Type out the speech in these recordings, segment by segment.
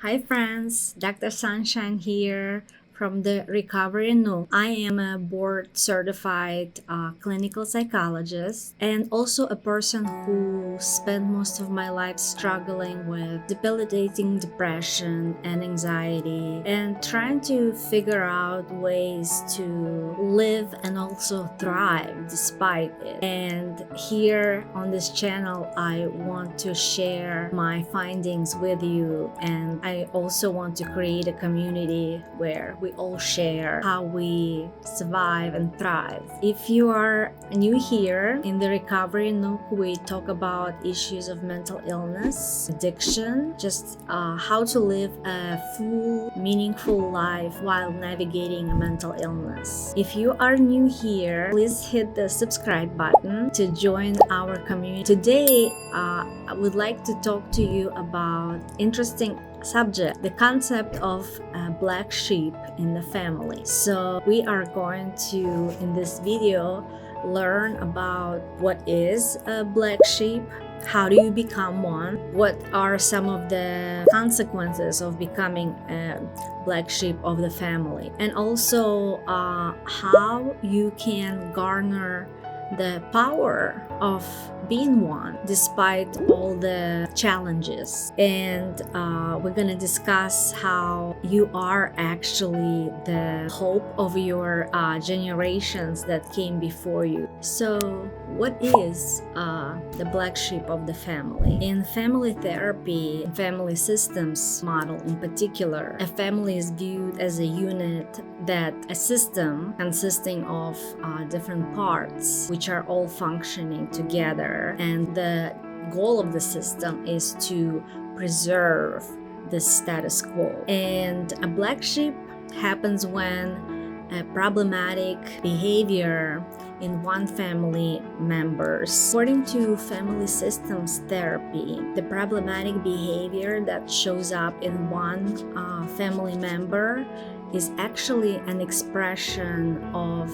Hi friends, Dr. Sunshine here from the Recovery Nook. I am a board certified clinical psychologist and also a person who spent most of my life struggling with debilitating depression and anxiety and trying to figure out ways to live and also thrive despite it. And here on this channel, I want to share my findings with you, and I also want to create a community where we all share how we survive and thrive. If you are new here, in the Recovery Nook, we talk about issues of mental illness, addiction, just how to live a full, meaningful life while navigating a mental illness. If you are new here, please hit the subscribe button to join our community. Today, I would like to talk to you about interesting subject, the concept of a black sheep in the family. So we are going to, in this video, learn about what is a black sheep, how do you become one, what are some of the consequences of becoming a black sheep of the family, and also how you can garner the power of being one despite all the challenges. And we're gonna discuss how you are actually the hope of your generations that came before you. So what is the black sheep of the family? In family therapy, family systems model in particular, a family is viewed as a unit, that a system consisting of different parts which are all functioning together, and the goal of the system is to preserve the status quo. And a black sheep happens when a problematic behavior in one family members. According to family systems therapy, the problematic behavior that shows up in one family member is actually an expression of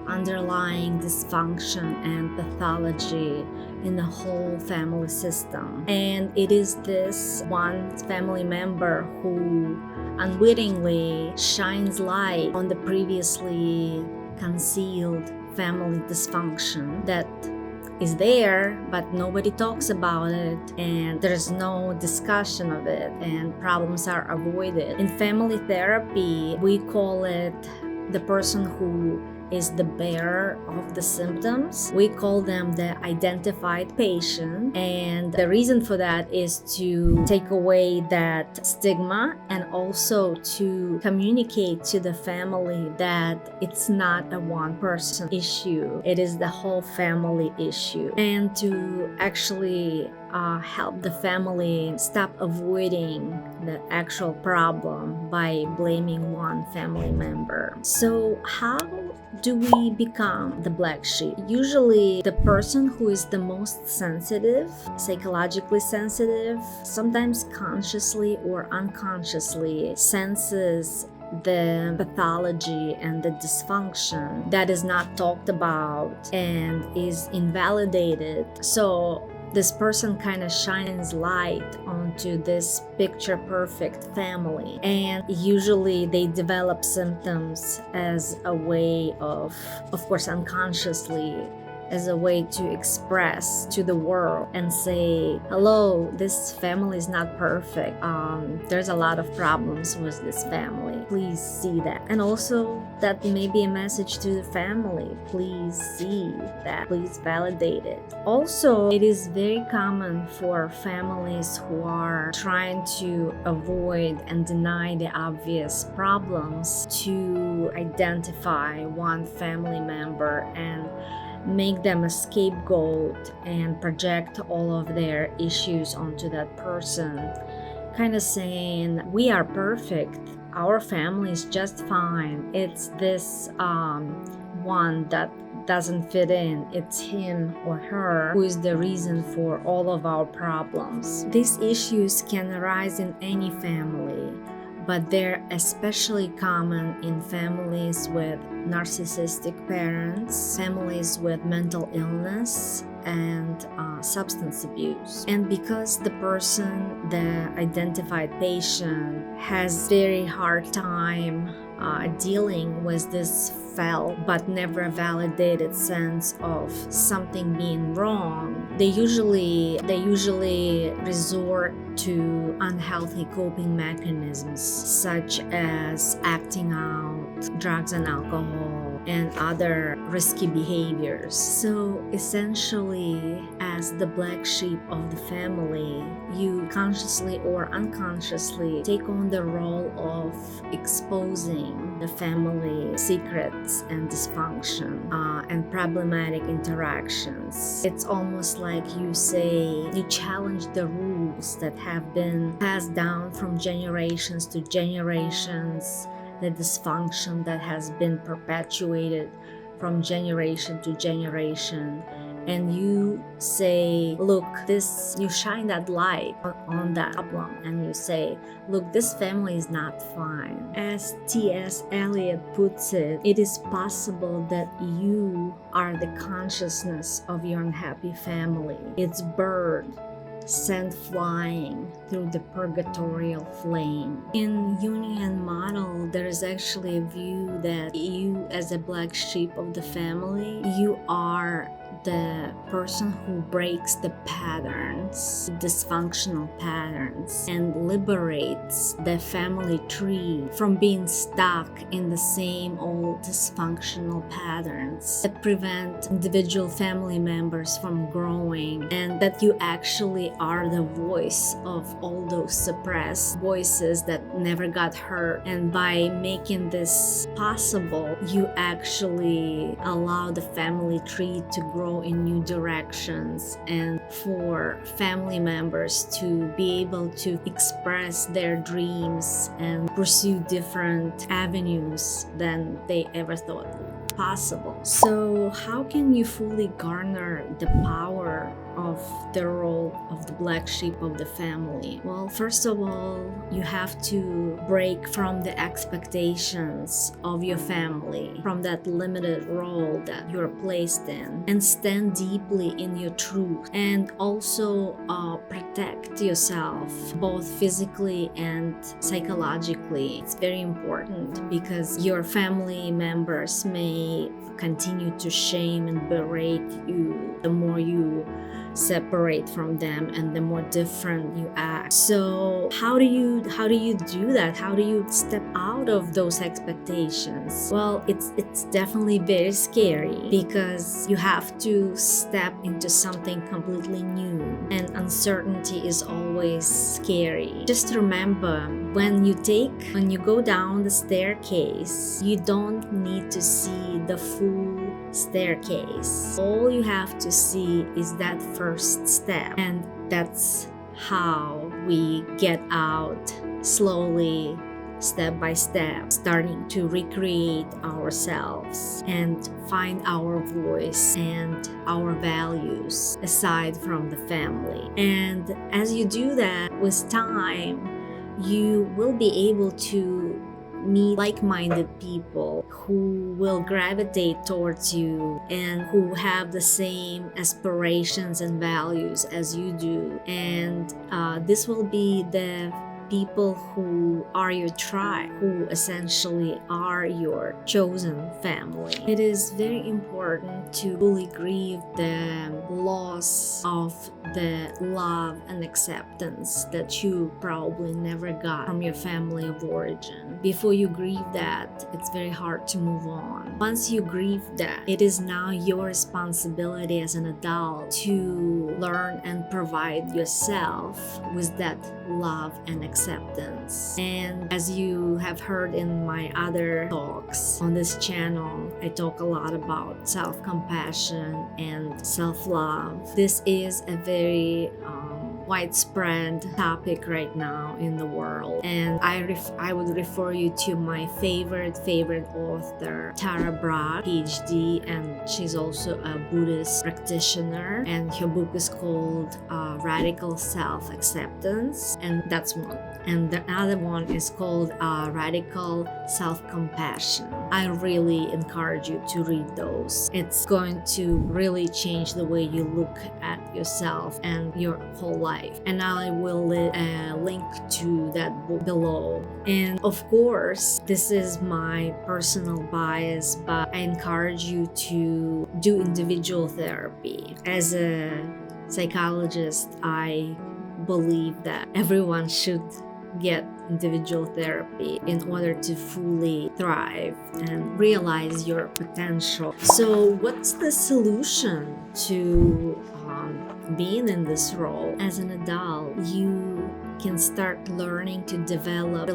underlying dysfunction and pathology in the whole family system. And it is this one family member who unwittingly shines light on the previously concealed family dysfunction that is there, but nobody talks about it, and there's no discussion of it, and problems are avoided. In family therapy, we call it the person who is the bearer of the symptoms. We call them the identified patient, and the reason for that is to take away that stigma and also to communicate to the family that it's not a one person issue, it is the whole family issue, and to actually help the family stop avoiding the actual problem by blaming one family member. So how do we become the black sheep? Usually the person who is the most sensitive, psychologically sensitive, sometimes consciously or unconsciously senses the pathology and the dysfunction that is not talked about and is invalidated. So this person kind of shines light onto this picture perfect family, and usually they develop symptoms as a way of course unconsciously, as a way to express to the world and say, hello, this family is not perfect. There's a lot of problems with this family. Please see that. And also that may be a message to the family. Please see that. Please validate it. Also, it is very common for families who are trying to avoid and deny the obvious problems to identify one family member and make them a scapegoat and project all of their issues onto that person, kind of saying, we are perfect, our family is just fine, it's this one that doesn't fit in, it's him or her who is the reason for all of our problems. These issues can arise in any family, but they're especially common in families with narcissistic parents, families with mental illness, and substance abuse. And because the person, the identified patient, has very hard time dealing with this felt but never validated sense of something being wrong, they usually resort to unhealthy coping mechanisms such as acting out, drugs and alcohol, and other risky behaviors. So essentially, as the black sheep of the family, you consciously or unconsciously take on the role of exposing the family secrets and dysfunction and problematic interactions. It's almost like you challenge the rules that have been passed down from generations to generations, the dysfunction that has been perpetuated from generation to generation, and you say, look, you shine that light on that problem, and you say, look, this family is not fine. As T.S. Eliot puts it, it is possible that you are the consciousness of your unhappy family. Its bird sent flying through the purgatorial flame. In Jungian model, there is actually a view that you, as a black sheep of the family, you are the person who breaks the patterns, dysfunctional patterns, and liberates the family tree from being stuck in the same old dysfunctional patterns that prevent individual family members from growing, and that you actually are the voice of all those suppressed voices that never got heard. And by making this possible, you actually allow the family tree to grow in new directions, and for family members to be able to express their dreams and pursue different avenues than they ever thought possible. So how can you fully garner the power of the role of the black sheep of the family? Well, first of all, you have to break from the expectations of your family, from that limited role that you're placed in, and stand deeply in your truth, and also protect yourself both physically and psychologically. It's very important because your family members may continue to shame and berate you the more you separate from them and the more different you act. So how do you do that? How do you step out of those expectations? Well, it's definitely very scary because you have to step into something completely new, and uncertainty is always scary. Just remember, when you go down the staircase, you don't need to see the full staircase. All you have to see is that first step, and that's how we get out slowly, step by step, starting to recreate ourselves and find our voice and our values aside from the family. And as you do that, with time, you will be able to meet like-minded people who will gravitate towards you and who have the same aspirations and values as you do. And this will be the people who are your tribe, who essentially are your chosen family. It is very important to fully grieve the loss of the love and acceptance that you probably never got from your family of origin. Before you grieve that, it's very hard to move on. Once you grieve that, it is now your responsibility as an adult to learn and provide yourself with that love and acceptance. And as you have heard in my other talks on this channel, I talk a lot about self-compassion and self-love. This is a very widespread topic right now in the world. And I would refer you to my favorite author, Tara Brach, PhD, and she's also a Buddhist practitioner. And her book is called Radical Self-Acceptance, and that's one. And the other one is called Radical Self-Compassion. I really encourage you to read those. It's going to really change the way you look at yourself and your whole life. And I will link to that book below. And of course, this is my personal bias, but I encourage you to do individual therapy. As a psychologist, I believe that everyone should get individual therapy in order to fully thrive and realize your potential. So what's the solution to being in this role? As an adult, you can start learning to develop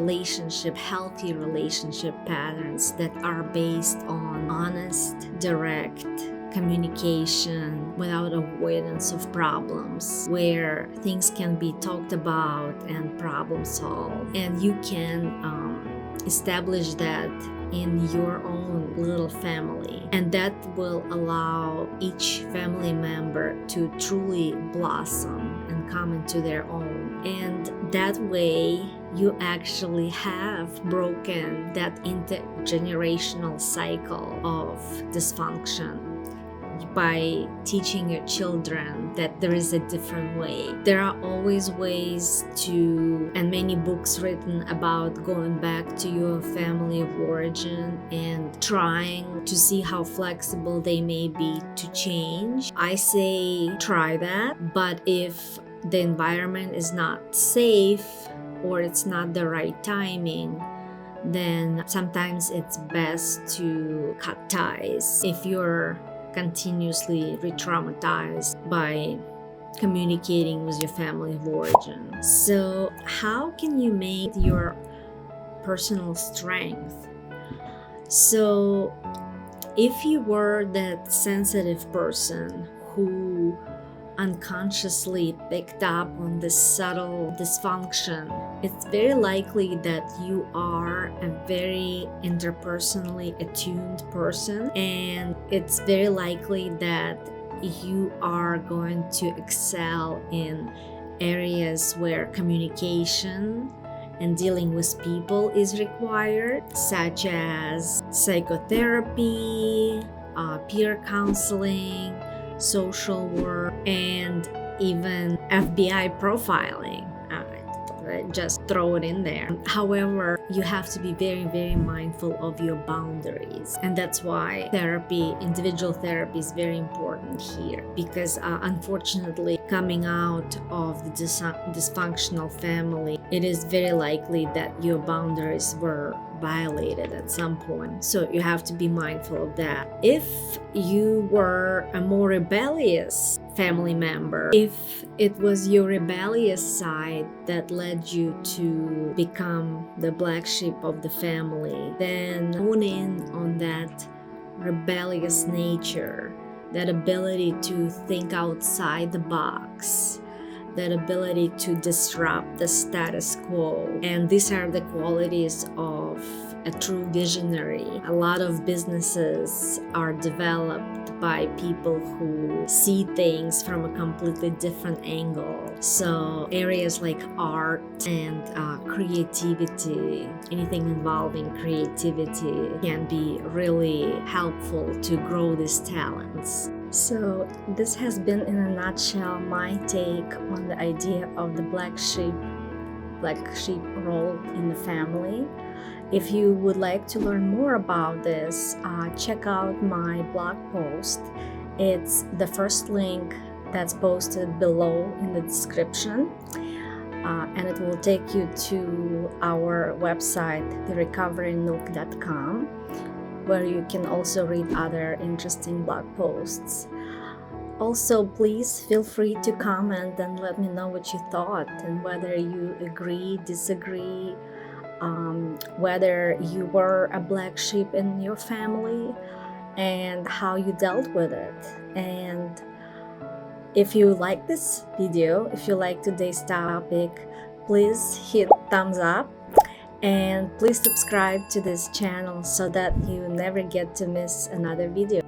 healthy relationship patterns that are based on honest, direct communication without avoidance of problems, where things can be talked about and problem solved. And you can establish that in your own little family, and that will allow each family member to truly blossom and come into their own. And that way you actually have broken that intergenerational cycle of dysfunction by teaching your children that there is a different way. There are always ways to, and many books written about going back to your family of origin and trying to see how flexible they may be to change. I say try that, but if the environment is not safe or it's not the right timing, then sometimes it's best to cut ties if you're continuously re-traumatized by communicating with your family of origin. So how can you make your personal strength? So if you were that sensitive person who unconsciously picked up on this subtle dysfunction, it's very likely that you are a very interpersonally attuned person, and it's very likely that you are going to excel in areas where communication and dealing with people is required, such as psychotherapy, peer counseling, social work, and even FBI profiling. Just throw it in there. However, you have to be very mindful of your boundaries, and that's why individual therapy is very important here, because unfortunately, coming out of the dysfunctional family, it is very likely that your boundaries were violated at some point. So you have to be mindful of that. If you were a more rebellious family member, if it was your rebellious side that led you to become the black sheep of the family, then hone in on that rebellious nature, that ability to think outside the box, that ability to disrupt the status quo. And these are the qualities of a true visionary. A lot of businesses are developed by people who see things from a completely different angle. So areas like art and creativity, anything involving creativity, can be really helpful to grow these talents. So this has been, in a nutshell, my take on the idea of the black sheep role in the family. If you would like to learn more about this, check out my blog post. It's the first link that's posted below in the description, and it will take you to our website, therecoverynook.com, where you can also read other interesting blog posts. Also, please feel free to comment and let me know what you thought, and whether you agree, disagree, whether you were a black sheep in your family and how you dealt with it. And If you like this video, if you like today's topic, please hit thumbs up and please subscribe to this channel so that you never get to miss another video.